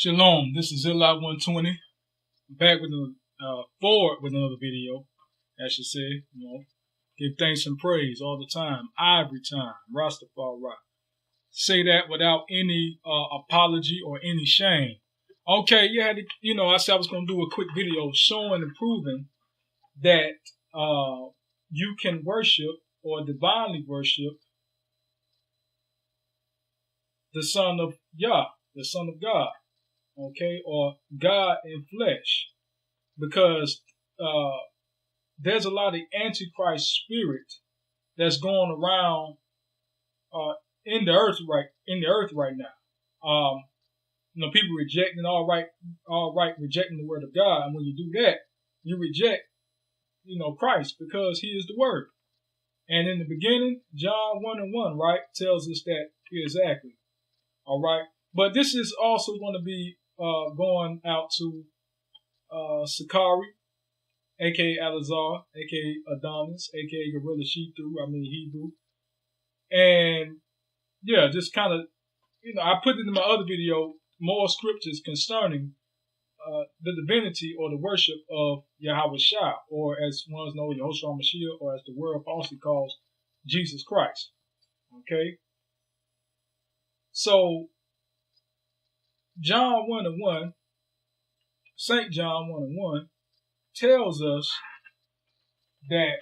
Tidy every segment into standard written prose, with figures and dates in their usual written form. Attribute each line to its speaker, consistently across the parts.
Speaker 1: Shalom, this is Eli 120, back with forward with another video, I should say, give thanks and praise all the time, every time, Rastafari. Say that without any apology or any shame. Okay, I said I was going to do a quick video showing and proving that you can worship or divinely worship the Son of Yah, the Son of God. Okay, or God in flesh, because there's a lot of antichrist spirit that's going around in the earth right now. People rejecting rejecting the word of God, and when you do that, you reject Christ, because He is the Word. And in the beginning, John 1:1, right, tells us that exactly. All right, but this is also going to be going out to Sicarii, aka Alazar, aka Adonis, aka Gorilla Hebrew. And yeah, just kind of, I put it in my other video, more scriptures concerning the divinity or the worship of Yahawashi, or as ones know, Yahawashi Mashiach, or as the world falsely calls Jesus Christ. Okay? So, John 1:1, St. John 1:1 tells us that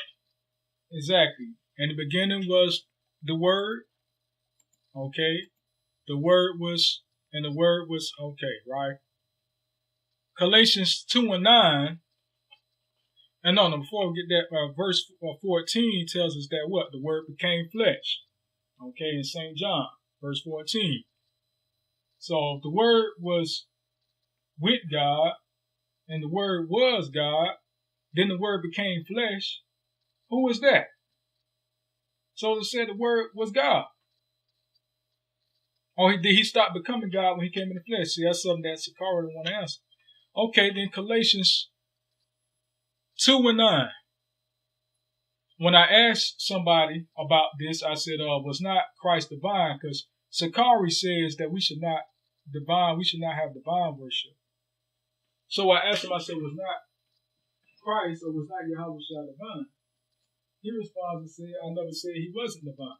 Speaker 1: exactly, in the beginning was the Word, okay? The Word was, and the Word was, okay, right? Galatians 2:9, and before we get that, verse 14 tells us that what? The Word became flesh, okay, in St. John, verse 14. So the Word was with God, and the Word was God. Then the Word became flesh. Who was that? So it said the Word was God. Or did He stop becoming God when He came in the flesh? See, that's something that Sicarii don't want to answer. Okay, then Galatians 2:9. When I asked somebody about this, I said, was not Christ divine? Because Sicarii says that we should not have divine worship. So I asked him, I said, was not Christ or was not Yahawashi divine? He responds and said, I never said He wasn't divine.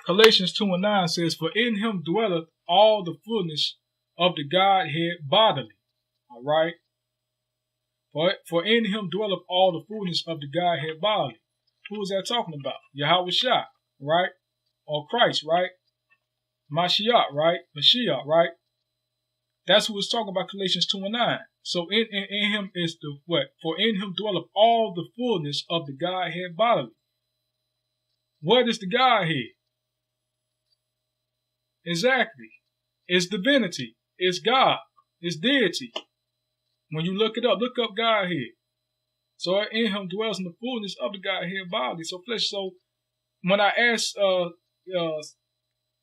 Speaker 1: Galatians 2:9 says, for in Him dwelleth all the fullness of the Godhead bodily. All right? For in Him dwelleth all the fullness of the Godhead bodily. Who is that talking about? Yahawashi, right? Or Christ, right? Mashiach, right? Mashiach, right? That's who it's talking about, Galatians 2:9. So in Him is the what? For in Him dwelleth all the fullness of the Godhead bodily. What is the Godhead? Exactly. It's divinity. It's God. It's deity. When you look it up, look up Godhead. So in Him dwells in the fullness of the Godhead bodily. So flesh. So when I asked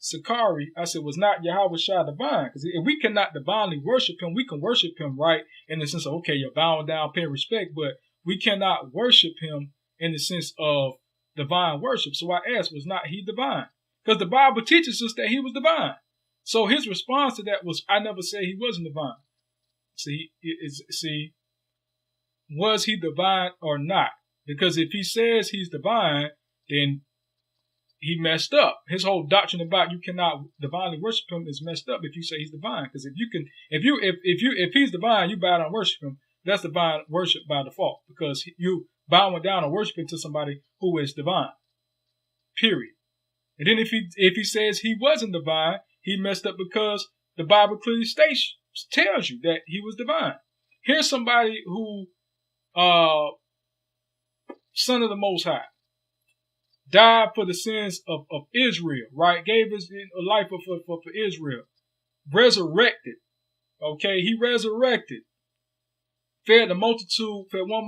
Speaker 1: Sicarii, I said, was not Yahawashi divine? Because if we cannot divinely worship Him, we can worship Him, right, in the sense of, okay, you're bowing down, paying respect, but we cannot worship Him in the sense of divine worship. So I asked, was not He divine? Because the Bible teaches us that He was divine. So his response to that was, I never said He wasn't divine. See, was He divine or not? Because if He says He's divine, then He messed up. His whole doctrine about you cannot divinely worship Him is messed up if you say He's divine. Because if He's divine, you bow down and worship Him. That's divine worship by default, because you bowing down and worshiping to somebody who is divine. Period. And then if he says He wasn't divine, he messed up, because the Bible clearly tells you that He was divine. Here's somebody who, Son of the Most High, died for the sins of Israel, right? Gave His life for Israel. Resurrected. Okay, He resurrected. Fed a multitude with one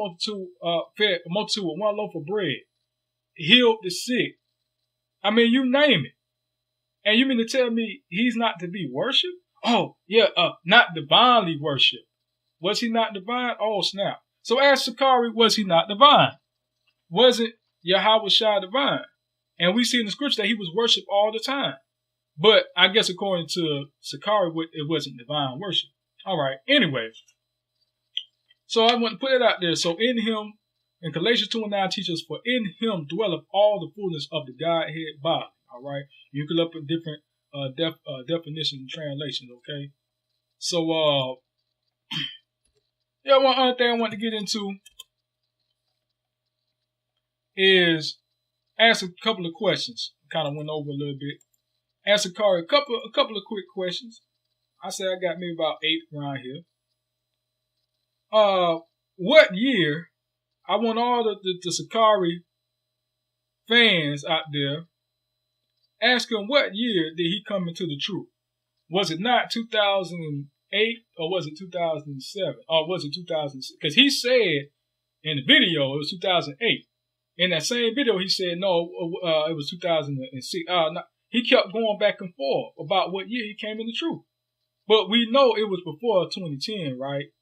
Speaker 1: loaf of bread. Healed the sick. I mean, you name it. And you mean to tell me He's not to be worshipped? Oh, yeah, not divinely worshipped. Was He not divine? Oh, snap. So ask Sicarii, was He not divine? Wasn't Yahawashi divine? And we see in the scripture that He was worshipped all the time. But I guess according to Sicarii, it wasn't divine worship. All right. Anyway, so I want to put it out there. So in him, in Galatians 2:9 teaches, for in him dwelleth all the fullness of the Godhead bodily. All right. You can look at different definitions and translations. Okay. So yeah, one other thing I want to get into is ask a couple of questions. Kind of went over a little bit. Ask Sicarii a couple of quick questions. I say I got maybe about 8 around here. What year? I want all the Sicarii fans out there, ask him what year did he come into the truth? Was it not 2008 or was it 2007 or was it 2006? Because he said in the video it was 2008. In that same video he said no, it was 2006. He kept going back and forth about what year he came in the truth. But we know it was before 2010, right?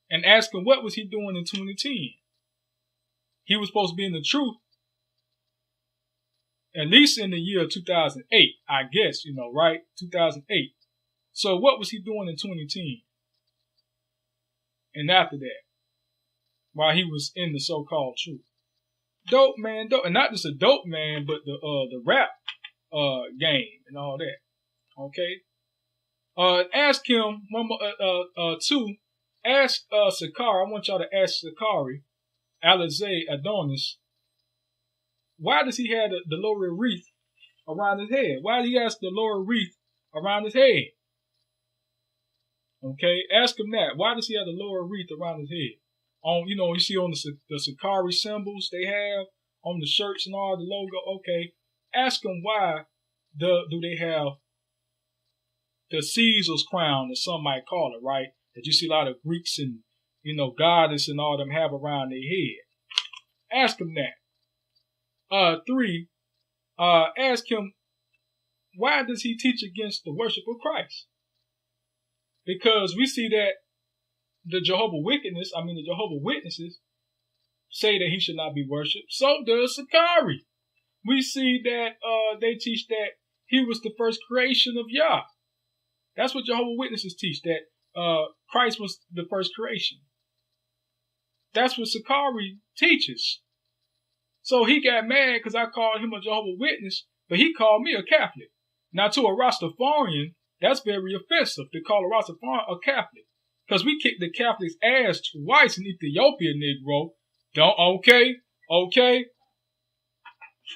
Speaker 1: And ask him what was he doing in 2010. He was supposed to be in the truth at least in the year 2008, I guess, right? 2008. So what was he doing in 2010? And after that, while he was in the so-called truth. Dope man, dope, and not just a dope man, but the rap game and all that. Okay. Ask him two. Ask Sicarii. I want y'all to ask Sicarii, Alizé, Adonis, why does he have the laurel wreath around his head? Why do he have the laurel wreath around his head? Okay, ask him that. Why does he have the laurel wreath around his head? You see on the Sicarii symbols they have on the shirts and all the logo. Okay, ask him why do they have the Caesar's crown, as some might call it, right? That you see a lot of Greeks and goddess and all them have around their head. Ask him that. 3, ask him, why does he teach against the worship of Christ? Because we see that the Jehovah Witnesses say that he should not be worshipped. So does Sicarii. We see that they teach that he was the first creation of Yah. That's what Jehovah Witnesses teach, that Christ was the first creation. That's what Sicarii teaches. So he got mad because I called him a Jehovah Witness, but he called me a Catholic. Now to a Rastafarian, that's very offensive to call a Rastafarian a Catholic. Because we kicked the Catholics' ass twice in Ethiopia, Negro. Okay?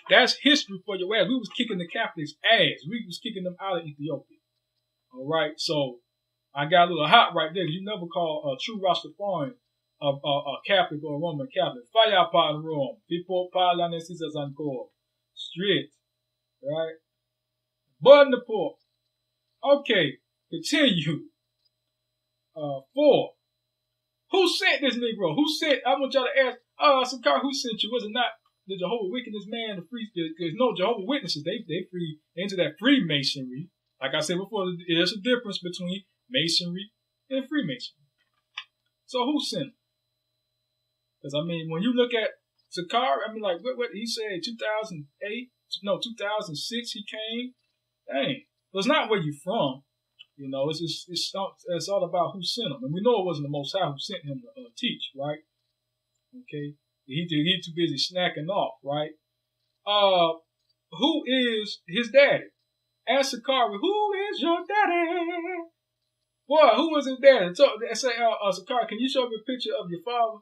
Speaker 1: That's history for your ass. We was kicking the Catholics' ass. We was kicking them out of Ethiopia. All right, so I got a little hot right there. You never call a true Rastafarian a Catholic or a Roman Catholic. Fire upon Rome. People parla necessas encore. Straight. Right? Burn the pork. Okay, continue. 4. Who sent this Negro? I want y'all to ask, Sicarii, who sent you? Was it not the Jehovah Witness man? There's no Jehovah Witnesses. They into that Freemasonry. Like I said before, there's a difference between Masonry and Freemasonry. So who sent him? Because, when you look at Sicarii, what he said, 2008, no, 2006 he came. Dang. Well, it's not where you from. It's all about who sent him. And we know it wasn't the Most High who sent him to teach, right? Okay. He too busy snacking off, right? Who is his daddy? Ask Sicarii, who is your daddy? Boy, who is his daddy? Say, Sicarii, can you show me a picture of your father?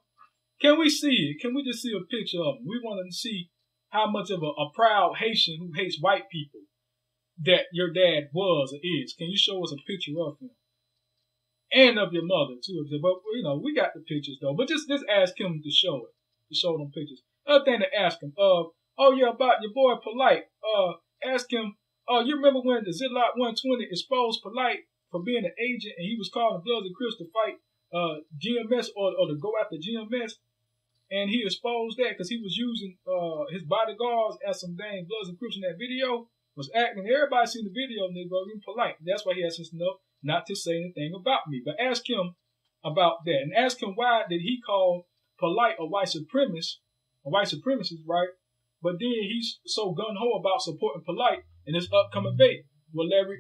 Speaker 1: Can we see it? Can we just see a picture of him? We want to see how much of a proud Haitian who hates white people that your dad was or is. Can you show us a picture of him? And of your mother, too. But, we got the pictures, though. But just ask him to show it. To show them pictures. Other thing to ask him. About your boy Polite. Ask him, you remember when the Zillock 120 exposed Polite for being an agent and he was calling Bloods and Crips to fight GMS or to go after GMS? And he exposed that because he was using his bodyguards as some dang Bloods and Crips in that video. Was acting. Everybody seen the video, Negro. Even Polite. That's why he has sense enough not to say anything about me. But ask him about that. And ask him why did he call Polite a white supremacist, right? But then he's so gung-ho about supporting Polite in this upcoming debate with Larry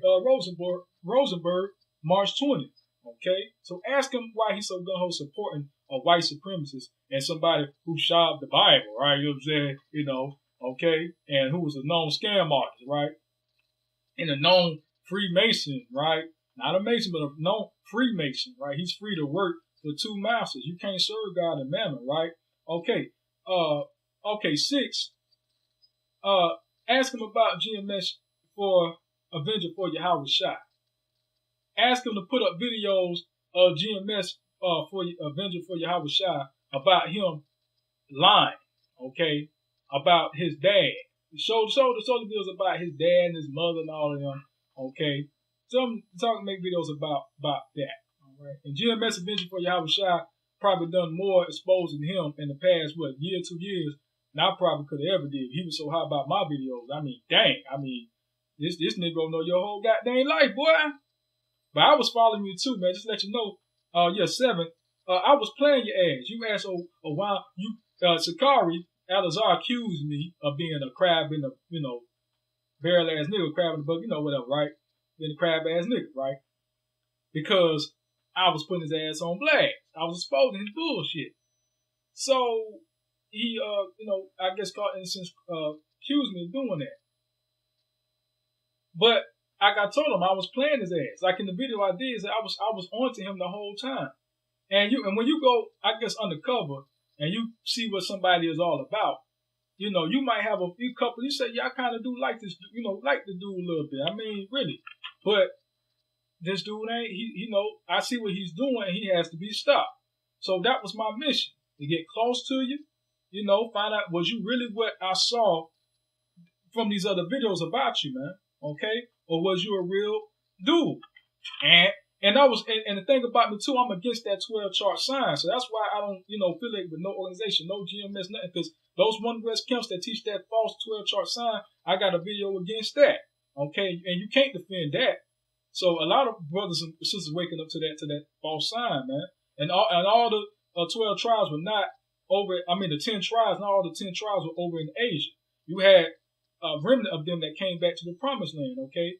Speaker 1: Rosenberg, March 20th. Okay, so ask him why he's so gung-ho supporting a white supremacist and somebody who shot the Bible, right? You know what I'm saying? You know, okay, and who was a known scam artist, right? And a known Freemason, right? Not a Mason, but a known Freemason, right? He's free to work for two masters. You can't serve God and Mammon, right? Okay. Okay, 6. Ask him about GMS for Avenger for Yahawashi. Ask him to put up videos of GMS for Avenger for Yahawashi about him lying, okay, about his dad. Show the videos about his dad and his mother and all of them, okay. Make videos about that, all right. And GMS Avenger for Yahawashi probably done more exposing him in the past, year, 2 years, than I probably could have ever did. He was so hot about my videos. I mean, dang. I mean, this nigga know your whole goddamn life, boy. But I was following you too, man. Just to let you know. 7. I was playing your ass. You asked a while. You Sicarii, Alazar accused me of being a crab in the, barrel ass nigga, crab in the bucket, whatever, right? Being a crab ass nigga, right? Because I was putting his ass on blast. I was exposing his bullshit. So he, I guess caught innocence, accused me of doing that. But like I told him, I was playing his ass. Like in the video I did, I was on to him the whole time. And when you go, I guess, undercover and you see what somebody is all about, you might have a few couple. You say, yeah, I kind of do like this, like the dude a little bit. I mean, really. But this dude ain't, I see what he's doing and he has to be stopped. So that was my mission, to get close to you, find out, was you really what I saw from these other videos about you, man? Okay? Or was you a real dude? And I was, and the thing about me too, I'm against that 12 chart sign. So that's why I don't, affiliate with no organization, no GMS, nothing. Because those One West camps that teach that false 12 chart sign, I got a video against that. Okay? And you can't defend that. So a lot of brothers and sisters waking up to that false sign, man. And all the 12 tribes were not over, the 10 tribes, not all the 10 tribes were over in Asia. You had a remnant of them that came back to the promised land, okay?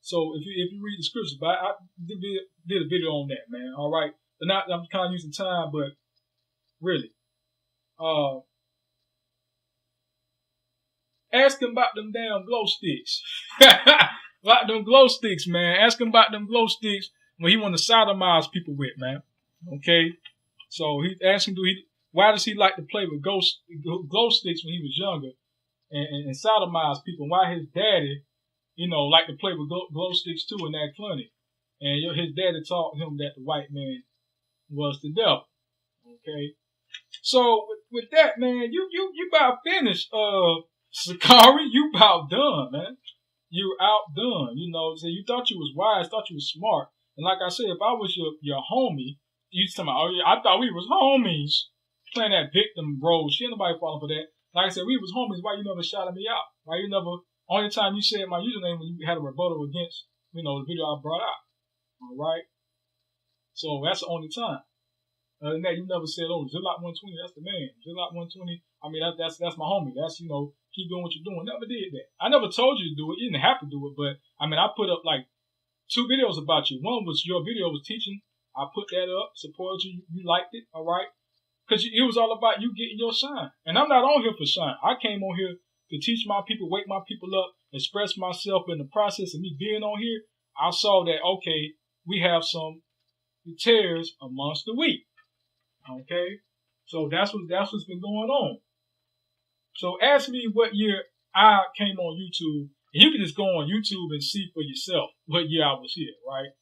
Speaker 1: So if you read the scriptures, but I did a video on that, man. All right, but not I'm kind of using time, but really, ask him about them damn glow sticks, about them glow sticks, man. Ask him about them glow sticks when he want to sodomize people with, man. Okay, so he asked him, why does he like to play with glow sticks when he was younger and sodomize people? Why his daddy, like to play with glow sticks too and act funny. And his daddy taught him that the white man was the devil. Okay. So with that, man, you about finished, Sicarii. You about done, man. You outdone. So you thought you was wise, thought you was smart. And like I said, if I was your homie, you tell me, oh yeah, I thought we was homies playing that victim role. Shit, nobody falling for that. Like I said, we was homies. Why you never shouted me out? Why you never? Only time you said my username when you had a rebuttal against, the video I brought out. All right. So that's the only time. Other than that, you never said, oh, Zillock 120, that's the man. Zillock 120, that's my homie. That's, keep doing what you're doing. Never did that. I never told you to do it. You didn't have to do it, but I put up like 2 videos about you. One was your video was teaching. I put that up, supported you. You liked it, all right? Because it was all about you getting your shine. And I'm not on here for shine. I came on here to teach my people, wake my people up, express myself. In the process of me being on here, I saw that, okay, we have some tares amongst the wheat. Okay? So that's what's been going on. So ask me what year I came on YouTube, and you can just go on YouTube and see for yourself what year I was here, right?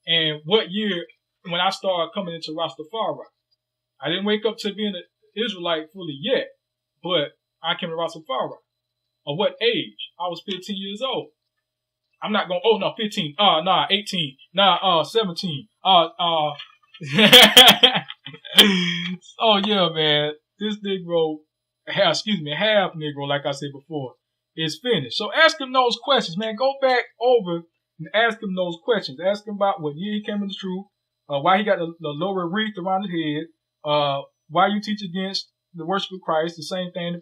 Speaker 1: And what year when I started coming into Rastafari. I didn't wake up to being an Israelite fully yet, but I came to Rastafari. At what age? I was 15 years old. I'm not going, 15. 18. 17. Oh yeah, man. This Negro, half Negro, like I said before, is finished. So ask him those questions, man. Go back over and ask him those questions. Ask him about what year he came into truth, why he got the lower wreath around his head, why you teach against the worship of Christ, the same thing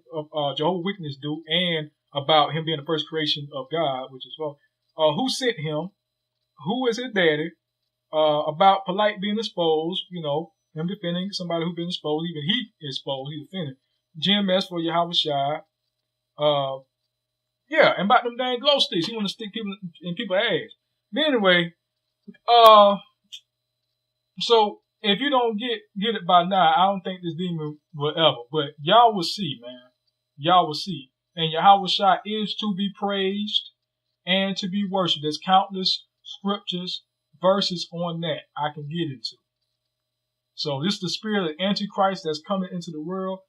Speaker 1: Jehovah's Witnesses do, and about him being the first creation of God, which is well, who sent him, who is his daddy, about polite being exposed, him defending somebody who's been exposed, even he exposed, he defended. GMS for Yahawashi. Yeah, and about them dang glow sticks. He want to stick people in people's ass. But anyway, so if you don't get it by now, I don't think this demon will ever. But y'all will see, man. Y'all will see. And Yahawashi is to be praised and to be worshipped. There's countless scriptures, verses on that I can get into. So this is the spirit of Antichrist that's coming into the world,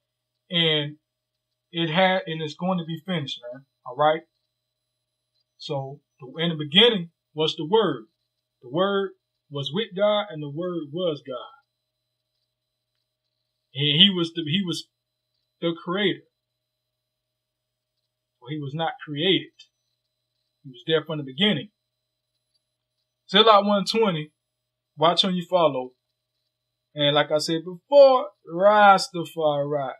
Speaker 1: and it's going to be finished, man. All right. So in the beginning was the Word. The Word was with God, and the Word was God. And he was the creator. Well, he was not created. He was there from the beginning. Zillout 120, watch on you follow. And like I said before, Rastafari.